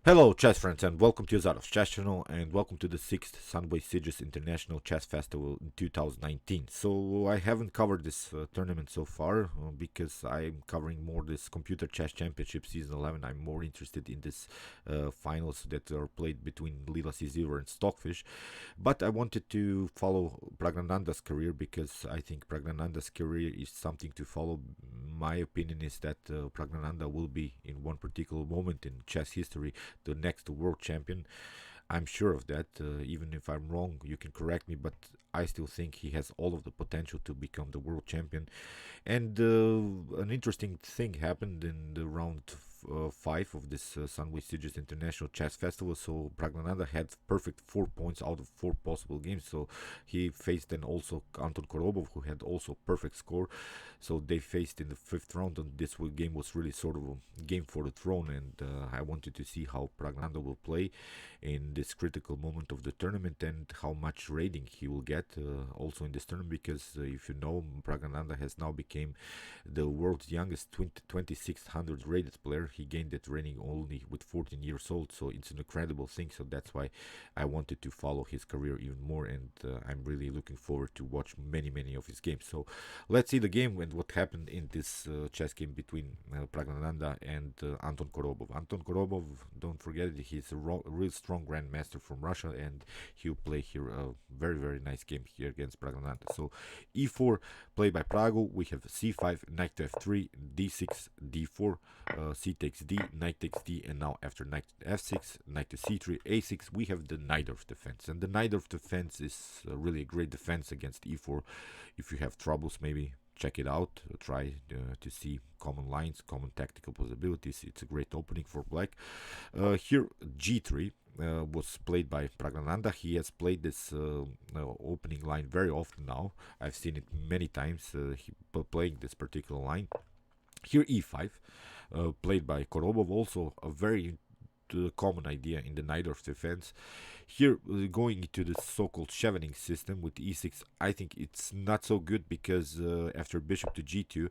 Hello, chess friends, and welcome to Zarov's Chess Channel, and welcome to the 6th Sunway Sidges International Chess Festival in 2019. So, I haven't covered this tournament so far because I'm covering more this Computer Chess Championship Season 11. I'm more interested in this finals that are played between Lila C0 and Stockfish. But I wanted to follow Praggnanandha's career because I think Praggnanandha's career is something to follow. My opinion is that Praggnanandha will be, in one particular moment in chess history, the next world champion. I'm sure of that. Even if I'm wrong, you can correct me, but I still think he has all of the potential to become the world champion. And an interesting thing happened in the round 5 of this Sunway Sidges International Chess Festival. So Praggnanandha had perfect 4 points out of 4 possible games. So he faced then also Anton Korobov, who had also perfect score. So they faced in the 5th round, and this game was really sort of a game for the throne. And I wanted to see how Praggnanandha will play in this critical moment of the tournament and how much rating he will get also in this tournament, because if you know, Praggnanandha has now become the world's youngest 2600 rated player. He gained that rating only with 14 years old, so it's an incredible thing. So that's why I wanted to follow his career even more, and I'm really looking forward to watch many of his games. So let's see the game and what happened in this chess game between Praggnanandha and Anton Korobov. Anton Korobov, don't forget it, he's a real strong grandmaster from Russia, and he'll play here a very nice game here against Praggnanandha. So e4 played by Prago. We have c5, knight to f3, d6, d4, c takes d, knight takes d, and now after knight to f6, knight to c3, a6, we have the Najdorf defense. And the Najdorf defense is really a great defense against e4. If you have troubles, maybe check it out. Try to see common lines, common tactical possibilities. It's a great opening for black. Here g3 was played by Praggnanandha. He has played this opening line very often now. I've seen it many times, playing this particular line. Here e5, played by Korobov, also a very common idea in the Najdorf defense. Here, going into the so-called chevening system with e6, I think it's not so good because after bishop to g2,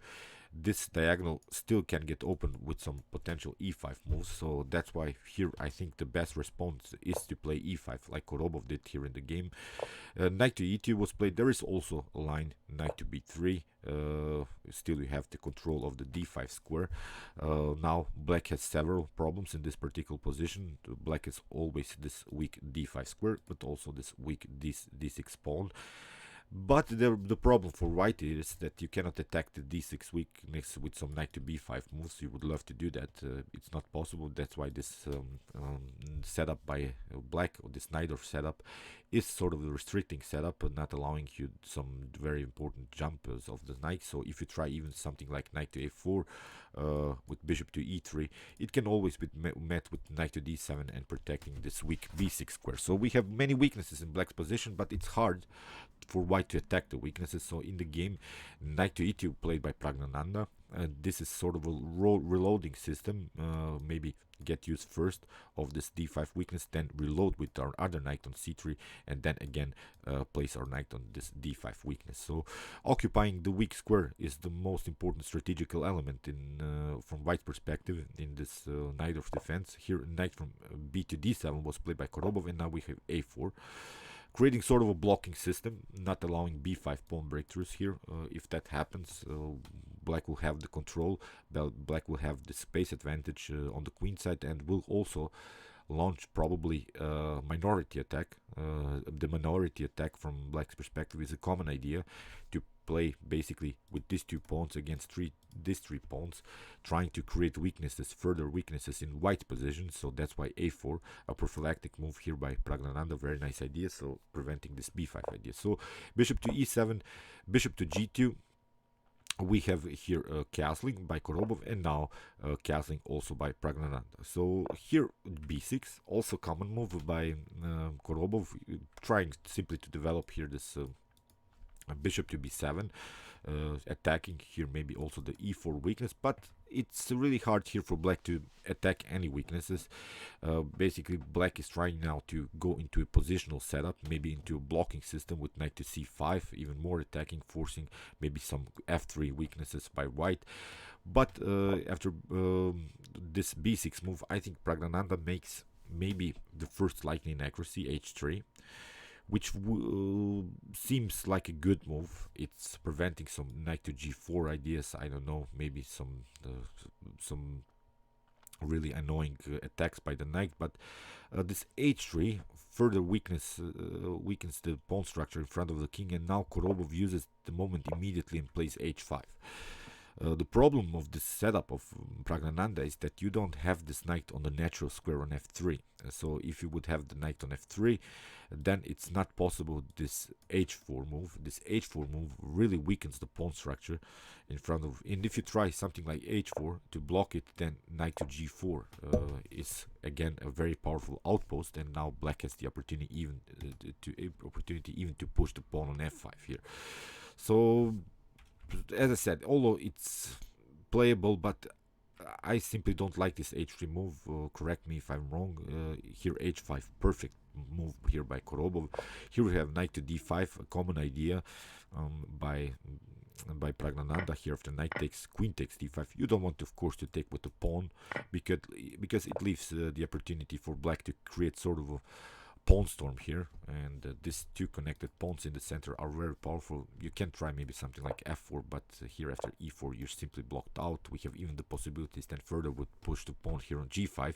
this diagonal still can get open with some potential e5 moves. So that's why here I think the best response is to play e5 like Korobov did here in the game. Knight to e2 was played. There is also a line knight to b3. Still you have the control of the d5 square. Now black has several problems in this particular position. Black is always this weak d5 square, but also this weak d6 pawn. But the problem for white is that you cannot attack the d6 weakness with some knight to b5 moves. You would love to do that. It's not possible. That's why this setup by black, or this Najdorf setup, is sort of a restricting setup, not allowing you some very important jumps of the knight. So if you try even something like knight to a4 with bishop to e3, it can always be met with knight to d7 and protecting this weak b6 square. So we have many weaknesses in black's position, but it's hard for white to attack the weaknesses. So in the game, knight to e2 played by Praggnanandha. This is sort of a reloading system. Maybe get use first of this d5 weakness, then reload with our other knight on c3, and then again place our knight on this d5 weakness. So occupying the weak square is the most important strategical element in from white's perspective in this Najdorf defense. Here knight from b to d7 was played by Korobov, and now we have a4, creating sort of a blocking system, not allowing b5 pawn breakthroughs here. If that happens, black will have the control. Black will have the space advantage on the queen side, and will also launch probably a minority attack. The minority attack from black's perspective is a common idea to play basically with these two pawns against these three pawns, trying to create weaknesses, further weaknesses in white's position. So that's why a4, a prophylactic move here by Praggnanandha, very nice idea, so preventing this b5 idea. So bishop to e7, bishop to g2, we have here castling by Korobov, and now castling also by Praggnanandha. So here b6, also common move by Korobov, trying simply to develop here this bishop to b7, attacking here maybe also the e4 weakness, but it's really hard here for black to attack any weaknesses. Basically black is trying now to go into a positional setup, maybe into a blocking system with knight to c5, even more attacking, forcing maybe some f3 weaknesses by white. But after this b6 move, I think Praggnanandha makes maybe the first lightning accuracy, h3, which seems like a good move. It's preventing some knight to g4 ideas. I don't know, maybe some really annoying attacks by the knight, but this h3 further weakens the pawn structure in front of the king, and now Korobov uses the moment immediately and plays h5. The problem of this setup of Praggnanandha is that you don't have this knight on the natural square on f3. So if you would have the knight on f3, then it's not possible this h4 move. This h4 move really weakens the pawn structure in front of. And if you try something like h4 to block it, then knight to g4 is again a very powerful outpost, and now black has the opportunity even to push the pawn on f5 here. So as I said, although it's playable, but I simply don't like this h3 move. Correct me if I'm wrong. Here h5, perfect move here by Korobov. Here we have knight to d5, a common idea by Praggnanandha. Here after knight takes, queen takes d5. You don't want, of course, to take with the pawn because it leaves the opportunity for black to create sort of a pawn storm here, and these two connected pawns in the center are very powerful. You can try maybe something like f4, but here after e4 you're simply blocked out. We have even the possibilities then further would push the pawn here on g5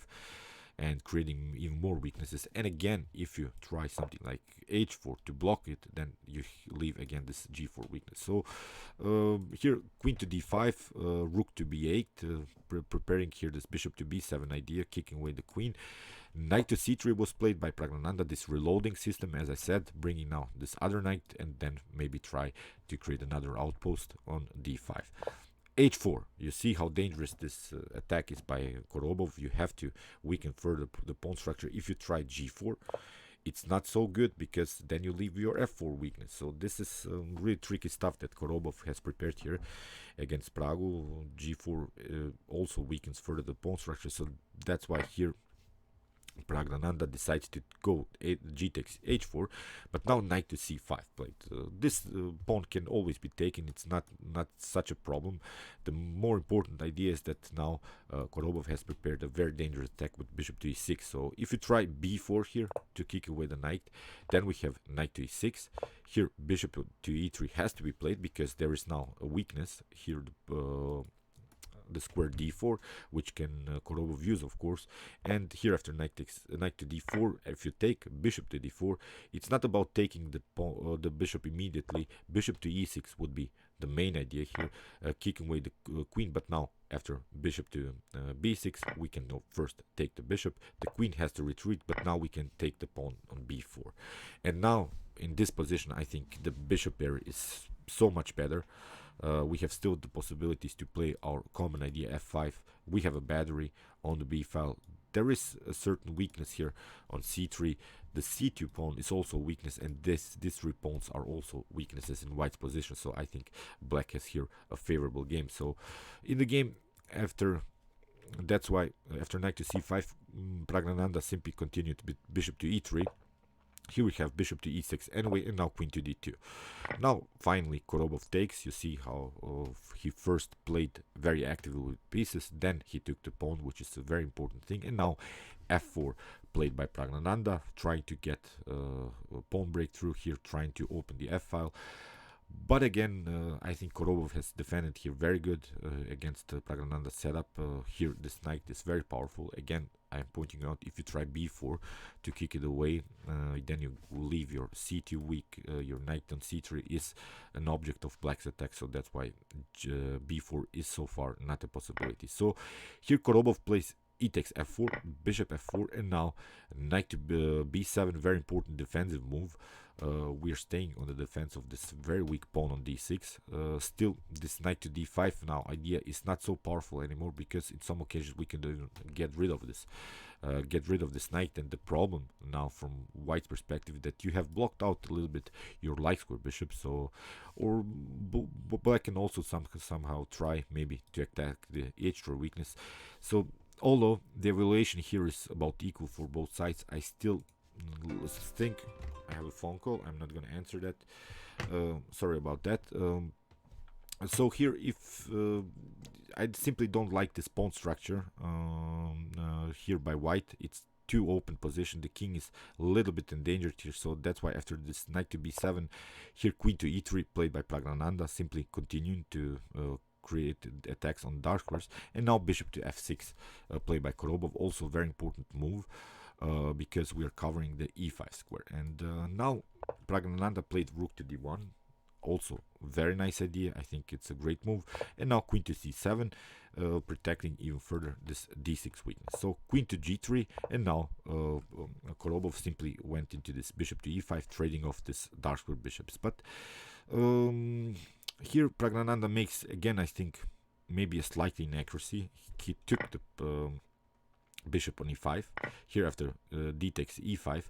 and creating even more weaknesses. And again, if you try something like h4 to block it, then you leave again this g4 weakness. So here queen to d5, rook to b8, preparing here this bishop to b7 idea, kicking away the queen. Knight to c3 was played by Praggnanandha, this reloading system, as I said, bringing now this other knight, and then maybe try to create another outpost on d5. h4, you see how dangerous this attack is by Korobov. You have to weaken further the pawn structure. If you try g4, it's not so good because then you leave your f4 weakness. So this is really tricky stuff that Korobov has prepared here against Pragu. g4 also weakens further the pawn structure, so that's why here Praggnanandha decides to go g takes h4, but now knight to c5 played. This pawn can always be taken. It's not such a problem. The more important idea is that now Korobov has prepared a very dangerous attack with bishop to e6. So if you try b4 here to kick away the knight, then we have knight to e6. Here bishop to e3 has to be played because there is now a weakness here. The square d4, which can Korobov use, of course. And here after knight to d4, if you take bishop to d4, it's not about taking the bishop immediately. Bishop to e6 would be the main idea here, kicking away the queen. But now after bishop to b6, we can first take the bishop. The queen has to retreat, but now we can take the pawn on b4. And now in this position, I think the bishop pair is so much better. We have still the possibilities to play our common idea f5. We have a battery on the b file. There is a certain weakness here on c3. The c2 pawn is also a weakness, and these three pawns are also weaknesses in white's position. So I think black has here a favorable game. So in the game that's why after knight to c5, Praggnanandha simply continued with bishop to e3. Here we have bishop to e6 anyway, and now queen to d2. Now finally Korobov takes. You see how he first played very actively with pieces, then he took the pawn, which is a very important thing, and now f4 played by Praggnanandha, trying to get a pawn breakthrough here, trying to open the f file. But again, I think Korobov has defended here very good against Praggnanandha's setup. Here this knight is very powerful. Again, I'm pointing out, if you try b4 to kick it away, then you will leave your c2 weak. Your knight on c3 is an object of black's attack, so that's why b4 is so far not a possibility. So here Korobov plays e takes f4, bishop f4, and now knight to b7, very important defensive move. We are staying on the defense of this very weak pawn on d6. Still, this knight to d5 now idea is not so powerful anymore, because in some occasions we can get rid of this. Knight, and the problem now from white's perspective that you have blocked out a little bit your light square bishop, so black can also somehow try maybe to attack the h4 weakness. So although the evaluation here is about equal for both sides, I still think I have a phone call. I'm not going to answer that. Sorry about that. So here, if I simply don't like this pawn structure here by white. It's too open position. The king is a little bit endangered here, so that's why after this knight to b7, here queen to e3 played by Praggnanandha, simply continuing to create attacks on dark squares, and now bishop to f6 played by Korobov, also very important move because we are covering the e5 square. And now Praggnanandha played rook to d1, also very nice idea. I think it's a great move. And now queen to c7, protecting even further this d6 weakness. So queen to g3, and now Korobov simply went into this bishop to e5, trading off this dark square bishops. But here Praggnanandha makes, again, I think, maybe a slight inaccuracy. He took the bishop on e5. Here after d takes e5,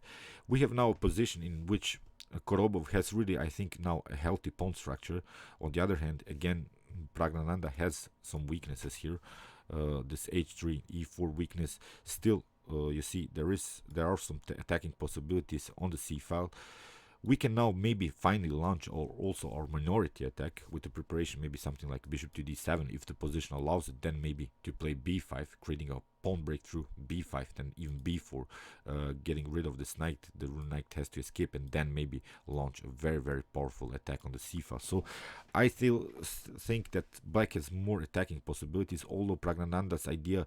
we have now a position in which Korobov has really, I think, now a healthy pawn structure. On the other hand, again, Praggnanandha has some weaknesses here. This h3, e4 weakness. Still, you see, there are some attacking possibilities on the c file. We can now maybe finally launch also our minority attack with the preparation, maybe something like bishop to d7 if the position allows it, then maybe to play b5, creating a pawn breakthrough, b5, then even b4, getting rid of this knight. The knight has to escape, and then maybe launch a very, very powerful attack on the c file. So I still think that black has more attacking possibilities, although Praggnanandha's idea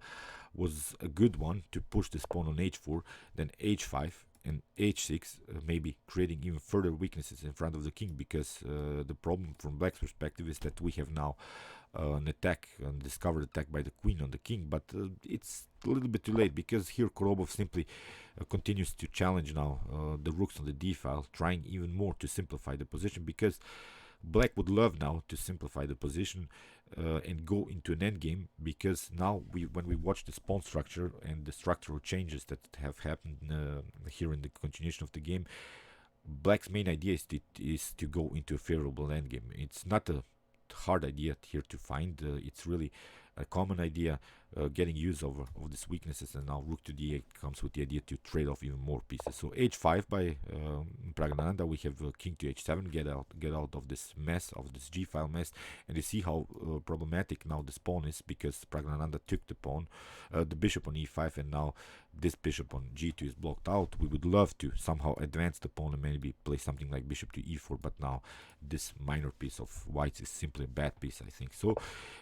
was a good one to push this pawn on h4, then h5, and h6, maybe creating even further weaknesses in front of the king, because the problem from black's perspective is that we have now an attack, discovered attack by the queen on the king, but it's a little bit too late, because here Korobov simply continues to challenge now the rooks on the d file, trying even more to simplify the position, because black would love now to simplify the position and go into an endgame, because now when we watch this pawn structure and the structural changes that have happened here in the continuation of the game, black's main idea is to go into a favorable endgame. It's not a hard idea here to find. It's really a common idea, getting use of these weaknesses, and now rook to d8 comes with the idea to trade off even more pieces. So h5 by Praggnanandha, we have king to h7, get out of this mess, of this g file mess, and you see how problematic now this pawn is, because Praggnanandha took the pawn, the bishop on e5, and now this bishop on g2 is blocked out. We would love to somehow advance the pawn and maybe play something like bishop to e4, but now this minor piece of whites is simply a bad piece, I think. So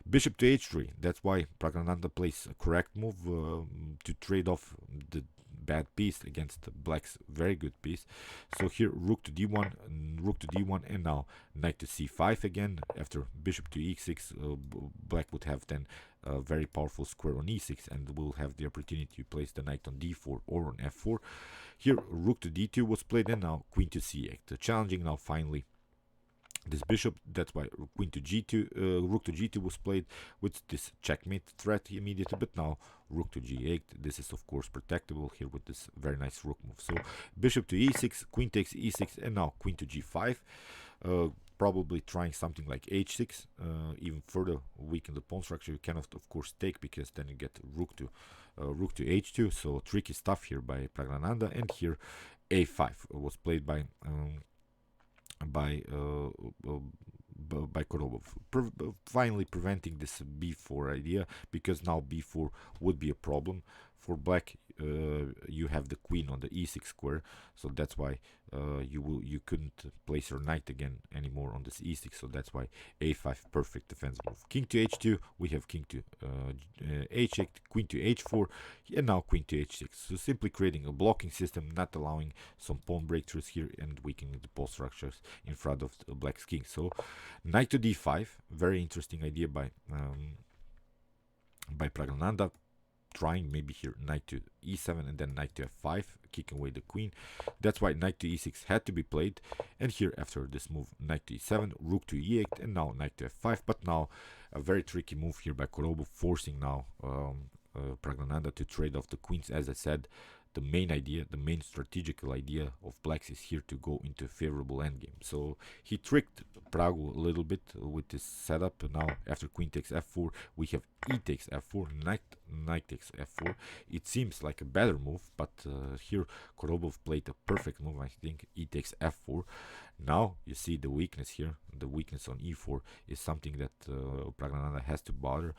bishop to h3, that's why Praggnanandha plays a correct move to trade off the bad piece against black's very good piece. So here rook to d1, and now knight to c5 again. After bishop to e6, black would have then a very powerful square on e6, and will have the opportunity to place the knight on d4 or on f4. Here rook to d2 was played, and now queen to c8, challenging now finally this bishop. That's why queen to g2, rook to g2 was played with this checkmate threat immediately, but now rook to g8. This is of course protectable here with this very nice rook move. So bishop to e6, queen takes e6, and now queen to g5, probably trying something like h6, even further weaken the pawn structure. You cannot of course take, because then you get rook to h2. So tricky stuff here by Praggnanandha, and here a5 was played by Korobov, finally preventing this b4 idea, because now b4 would be a problem for black. You have the queen on the e6 square, so that's why you couldn't place your knight again anymore on this e6. So that's why a5, perfect defense move. King to h2, we have king to h8, queen to h4, and now queen to h6. So simply creating a blocking system, not allowing some pawn breakthroughs here, and weakening the pawn structures in front of the black's king. So knight to d5, very interesting idea by Praggnanandha, trying maybe here knight to e7 and then knight to f5, kicking away the queen. That's why knight to e6 had to be played, and here after this move knight to e7, rook to e8, and now knight to f5. But now a very tricky move here by Korobov, forcing now Praggnanandha to trade off the queens. As I said, the main idea, the main strategical idea of blacks is here to go into a favorable endgame. So he tricked Pragu a little bit with this setup. Now after queen takes f4, we have e takes f4, knight takes f4. It seems like a better move, but here Korobov played a perfect move. I think e takes f4. Now you see the weakness here. The weakness on e4 is something that Praggnanandha has to bother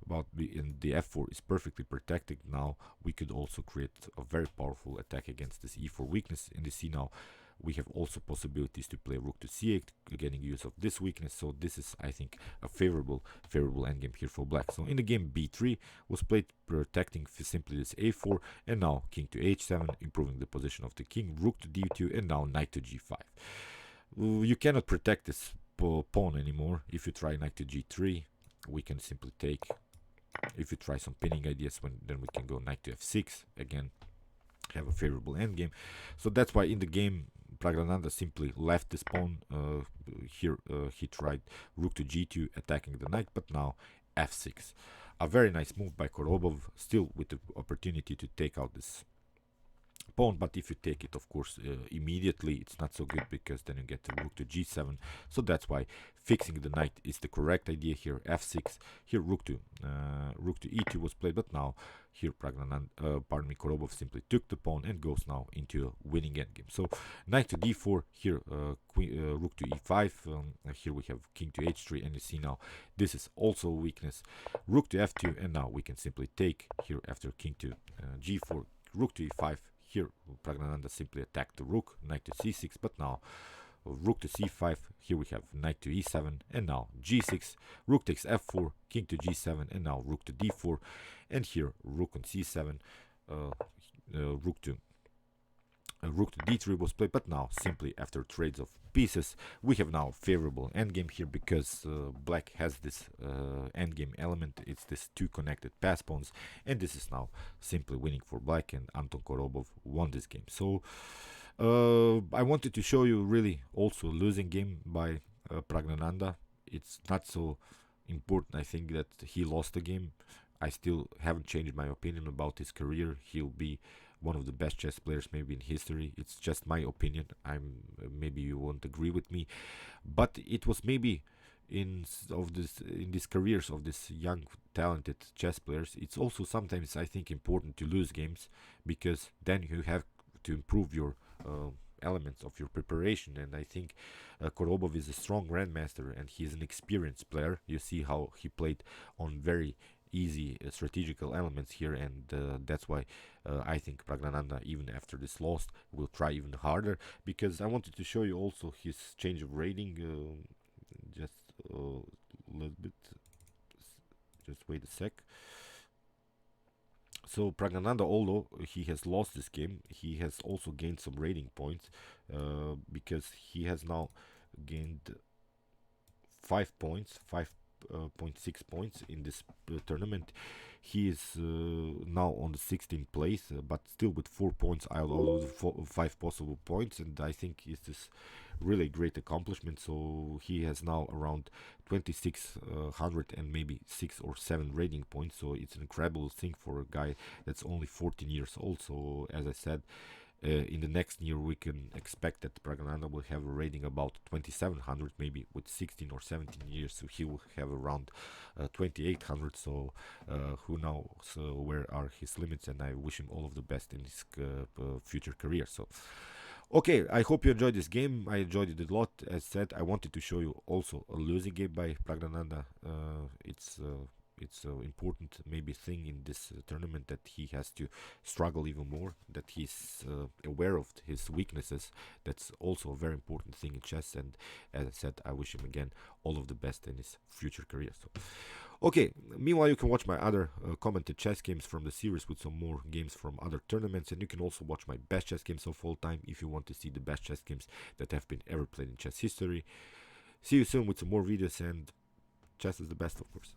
about, and the f4 is perfectly protected. Now we could also create a very powerful attack against this e4 weakness. And you see now we have also possibilities to play rook to c8, getting use of this weakness. So this is, I think, a favorable endgame here for black. So in the game, b3 was played, protecting simply this a4, and now king to h7, improving the position of the king, rook to d2, and now knight to g5. You cannot protect this pawn anymore. If you try knight to g3, we can simply take. If you try some pinning ideas, then we can go knight to f6 again, have a favorable endgame. So that's why in the game Praggnanandha simply left this pawn. Here he tried rook to g2, attacking the knight, but now f6. A very nice move by Korobov, still with the opportunity to take out this pawn, but if you take it, of course, immediately, it's not so good, because then you get the rook to g7. So that's why fixing the knight is the correct idea here. f6. Here rook to e2 was played, but now here Korobov simply took the pawn and goes now into a winning endgame. So knight to d4, here rook to e5, here we have king to h3, and you see now this is also a weakness. Rook to f2, and now we can simply take here after king to g4, rook to e5. Here Praggnanandha simply attacked the rook, knight to c6, but now rook to c5. Here we have knight to e7, and now g6, rook takes f4, king to g7, and now rook to d4, and here rook on c7, rook to d3 was played, but now simply after trades of pieces we have now favorable endgame here, because black has this endgame element. It's this two connected pass pawns, and this is now simply winning for black, and Anton Korobov won this game. So I wanted to show you really also losing game by Praggnanandha. It's not so important, I think, that he lost the game. I still haven't changed my opinion about his career. He'll be one of the best chess players maybe in history. It's just my opinion. Maybe you won't agree with me, but it was maybe in these careers of this young talented chess players, it's also sometimes, I think, important to lose games, because then you have to improve your elements of your preparation. And I think Korobov is a strong grandmaster, and he's an experienced player. You see how he played on very easy strategical elements here, and that's why I think Praggnanandha, even after this loss, will try even harder, because I wanted to show you also his change of rating. Just a little bit, just wait a sec. So Praggnanandha, although he has lost this game, he has also gained some rating points, because he has now gained 5 points, 5.6 points in this tournament. He is now on the 16th place, but still with 4 points out of the 5 possible points, and I think it's this really great accomplishment. So he has now around 2600 and maybe 6 or 7 rating points. So it's an incredible thing for a guy that's only 14 years old. So as I said, in the next year we can expect that Praggnanandha will have a rating about 2700, maybe with 16 or 17 years, so he will have around 2800. So who knows where are his limits, and I wish him all of the best in his future career. So okay, I hope you enjoyed this game. I enjoyed it a lot. As said, I wanted to show you also a losing game by Praggnanandha. It's an important maybe thing in this tournament, that he has to struggle even more, that he's aware of his weaknesses. That's also a very important thing in chess, and as I said, I wish him again all of the best in his future career. So okay, meanwhile you can watch my other commented chess games from the series with some more games from other tournaments, and you can also watch my best chess games of all time if you want to see the best chess games that have been ever played in chess history. See you soon with some more videos, and chess is the best, of course.